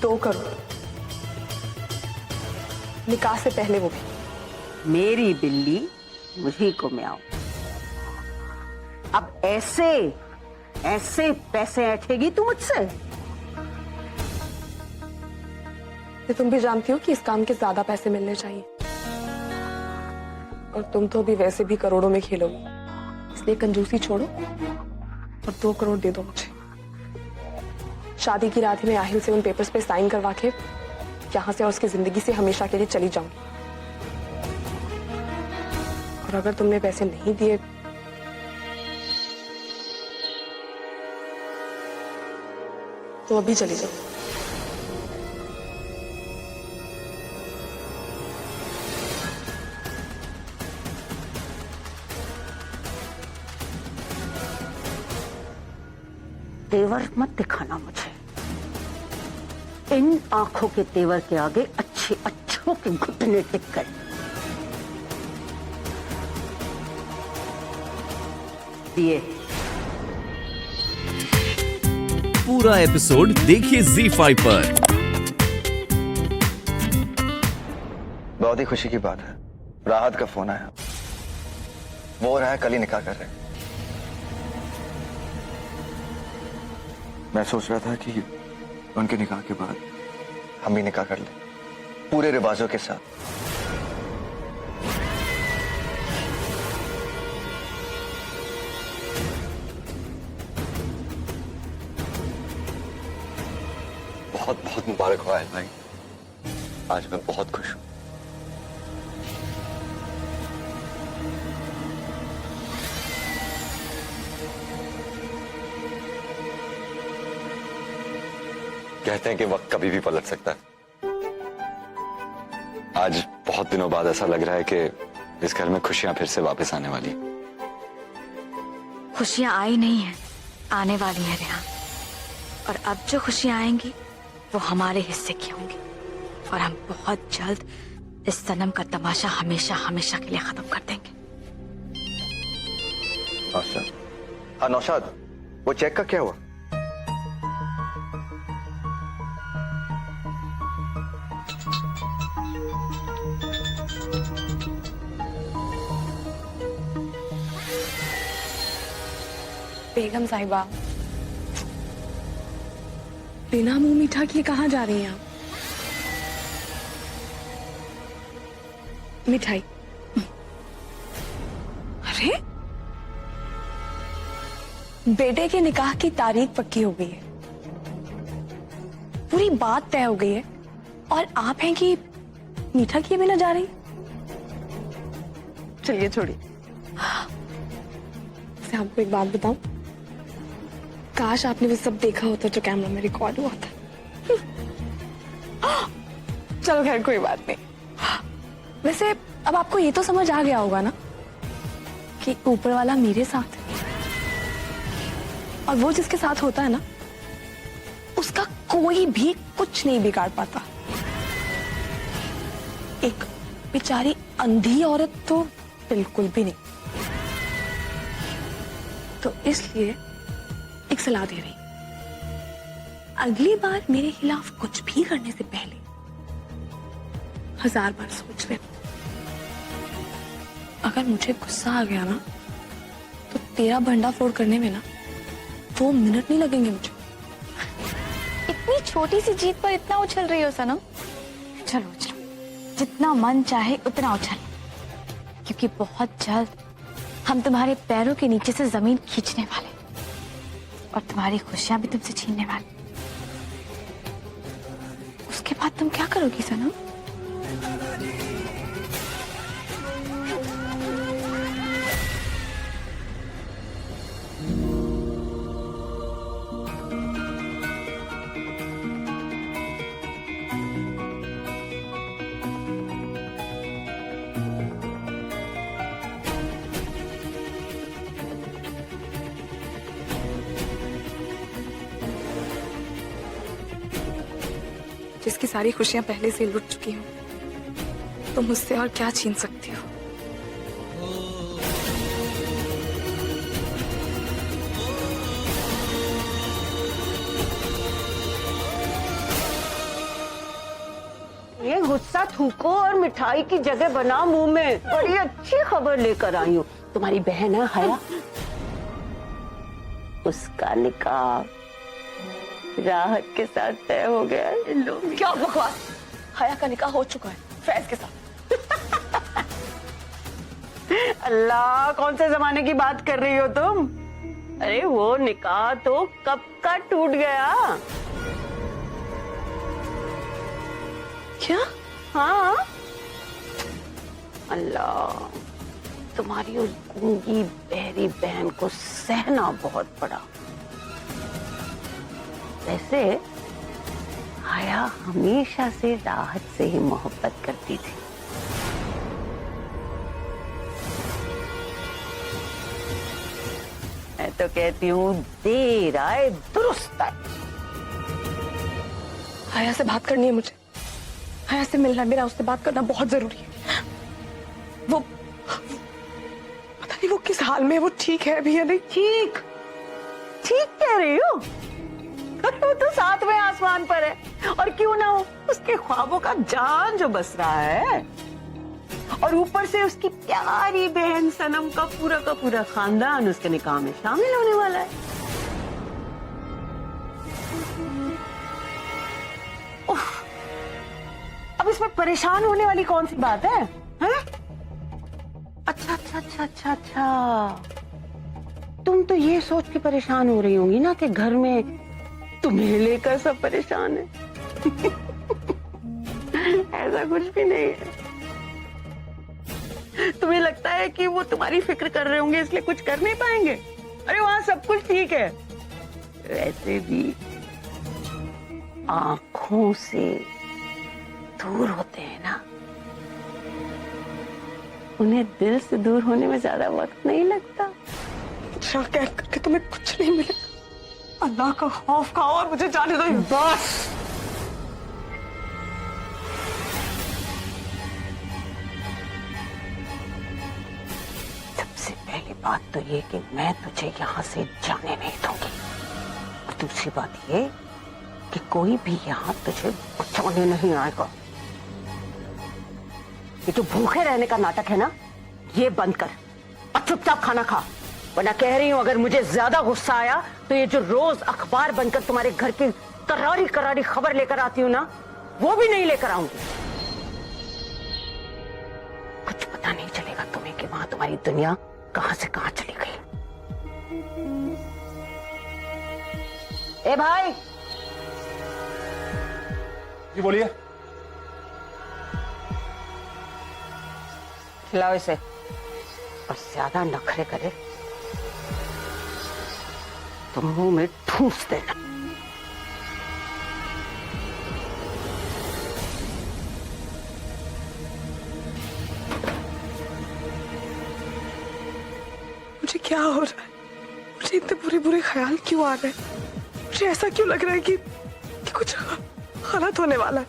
2 करोड़ निकाह से पहले, वो भी। मेरी बिल्ली मुझी को मैं आऊं। अब ऐसे ऐसे पैसे ऐंठेगी तू मुझसे? तुम भी जानती हो कि इस काम के ज्यादा पैसे मिलने चाहिए, और तुम तो अभी वैसे भी करोड़ों में खेलोगी, इसलिए कंजूसी छोड़ो और 2 करोड़ दे दो मुझे। शादी की रात ही मैं आहिल से उन पेपर्स पे साइन करवा के यहां से और उसकी जिंदगी से हमेशा के लिए चली जाऊंगी। और अगर तुमने पैसे नहीं दिए तो अभी चली जाओ। तेवर मत दिखाना मुझे। इन आंखों के तेवर के आगे अच्छे अच्छों के घुटने टिक गए। दिए। पूरा एपिसोड देखिए ZEE5 पर। बहुत ही खुशी की बात है, राहत का फोन आया। वो रहा है कल ही निकाह कर रहे हैं। मैं सोच रहा था कि उनके निकाह के बाद हम भी निकाह कर लें, पूरे रिवाजों के साथ। बहुत बहुत मुबारक हो आयल भाई, आज मैं बहुत खुश हूं। कहते हैं कि वक्त कभी भी पलट सकता है। आज बहुत दिनों बाद ऐसा लग रहा है कि इस घर में खुशियां फिर से वापस आने वाली। खुशियां आई नहीं है, आने वाली है रेहान। और अब जो खुशियां आएंगी वो हमारे हिस्से की होंगी, और हम बहुत जल्द इस सनम का तमाशा हमेशा हमेशा के लिए खत्म कर देंगे। नौशाद, हाँ नौशाद, वो चेक का क्या हुआ? बेगम साहिबा, बिना मुंह मीठा किए कहाँ जा रही हैं आप? मिठाई। अरे, बेटे के निकाह की तारीख पक्की हो गई है, पूरी बात तय हो गई है, और आप हैं कि मीठा किए बिना जा रही? चलिए छोड़िए। वैसे आपको एक बात बताऊं, काश आपने वो सब देखा होता जो कैमरा में रिकॉर्ड हुआ था। चलो खैर, कोई बात नहीं। वैसे अब आपको ये तो समझ आ गया होगा ना कि ऊपर वाला मेरे साथ है, और वो जिसके साथ होता है ना, उसका कोई भी कुछ नहीं बिगाड़ पाता। एक बेचारी अंधी औरत तो बिल्कुल भी नहीं। तो इसलिए एक सलाह दे रही, अगली बार मेरे खिलाफ कुछ भी करने से पहले 1000 बार सोच ले। अगर मुझे गुस्सा आ गया ना, तो तेरा भंडा फोड़ करने में ना 2 मिनट नहीं लगेंगे मुझे। इतनी छोटी सी जीत पर इतना उछल रही हो सनम? चलो चलो, जितना मन चाहे उतना उछल, क्योंकि बहुत जल्द हम तुम्हारे पैरों के नीचे से जमीन खींचने वाले, और तुम्हारी खुशियां भी तुमसे छीनने वाले। उसके बाद तुम क्या करोगी सनम? जिसकी सारी खुशियां पहले से लुट चुकी हूँ, तो मुझसे और क्या छीन सकती हो? थूको और मिठाई की जगह बना मुंह में। बड़ी अच्छी खबर लेकर आई हूँ। तुम्हारी बहन है हया, उसका निकाह राहत के साथ तय हो गया है। लो क्या बकवास, हया का निकाह हो चुका है फैज के साथ। अल्लाह, कौन से जमाने की बात कर रही हो तुम? अरे वो निकाह तो कब का टूट गया। क्या? हाँ अल्लाह, तुम्हारी उस गूंगी बहरी बहन को सहना बहुत पड़ा। वैसे हया हमेशा से राहत से ही मोहब्बत करती थी। मैं तो कहती हूँ देर आए दुरुस्त आए। हया से बात करनी है मुझे, हया से मिलना, मेरा उससे बात करना बहुत जरूरी है। वो पता नहीं वो किस हाल में है, वो ठीक है अभी या नहीं। ठीक ठीक कह रही हो। अरे वो तो सातवें आसमान पर है, और क्यों ना हो, उसके ख्वाबों का जान जो बस रहा है। और ऊपर से उसकी प्यारी बहन सनम का पूरा खानदान उसके निकाह में शामिल होने वाला है। उफ, अब इसमें परेशान होने वाली कौन सी बात है, हैं? अच्छा, तुम तो ये सोच के परेशान हो रही होंगी ना कि घर में तुम्हें लेकर सब परेशान है। ऐसा कुछ भी नहीं है। तुम्हें लगता है कि वो तुम्हारी फिक्र कर रहे होंगे इसलिए कुछ कर नहीं पाएंगे? अरे वहां सब कुछ ठीक है। वैसे भी आंखों से दूर होते हैं ना, उन्हें दिल से दूर होने में ज्यादा वक्त नहीं लगता। अच्छा कह करके तुम्हें कुछ नहीं मिलेगा। अल्लाह का खौफ खाओ और मुझे जाने दो। बस सबसे पहली बात तो ये कि मैं तुझे यहाँ से जाने नहीं दूंगी, और दूसरी बात ये कि कोई भी यहाँ तुझे बचाने नहीं आएगा। ये जो भूखे रहने का नाटक है ना, ये बंद कर और चुपचाप खाना खा, वरना कह रही हूं अगर मुझे ज्यादा गुस्सा आया तो ये जो रोज अखबार बनकर तुम्हारे घर की करारी करारी खबर लेकर आती हूँ ना, वो भी नहीं लेकर आऊंगी। कुछ पता नहीं चलेगा तुम्हें कि वहां तुम्हारी दुनिया कहां से कहां चली गई। ए भाई, जी बोलिए। खिलाओ इसे, और ज्यादा नखरे करे तो मुंह में ठूस देना। मुझे क्या हो रहा है? मुझे इतने बुरे ख्याल क्यों आ रहे हैं? मुझे ऐसा क्यों लग रहा है कि कुछ गलत होने वाला है,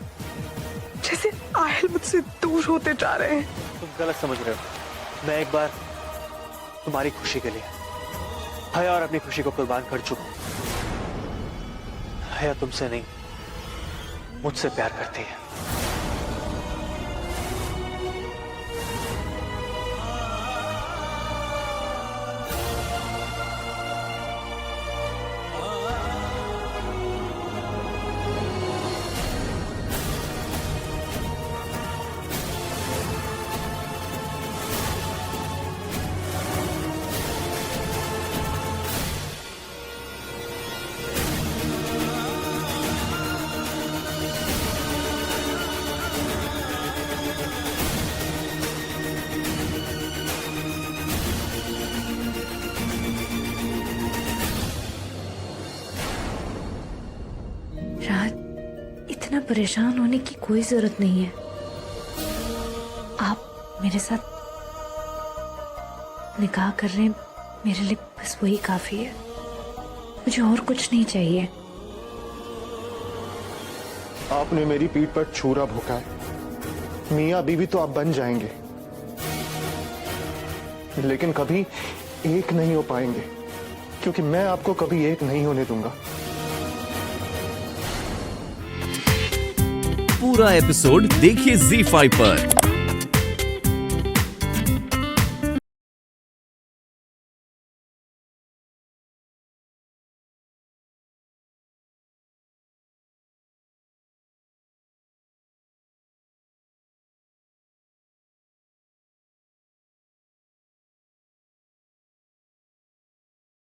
जैसे आयल मुझसे दूर होते जा रहे हैं। तुम गलत समझ रहे हो। मैं एक बार तुम्हारी खुशी के लिए हया और अपनी खुशी को कुर्बान कर चुका हूं। हया तुमसे नहीं, मुझसे प्यार करती है। इतना परेशान होने की कोई जरूरत नहीं है। आप मेरे साथ निकाह कर रहे हैं, मेरे लिए बस वही काफी है। मुझे और कुछ नहीं चाहिए। आपने मेरी पीठ पर छुरा भोंका है। मियाँ बीवी तो आप बन जाएंगे, लेकिन कभी एक नहीं हो पाएंगे, क्योंकि मैं आपको कभी एक नहीं होने दूंगा। पूरा एपिसोड देखिए ZEE5 पर।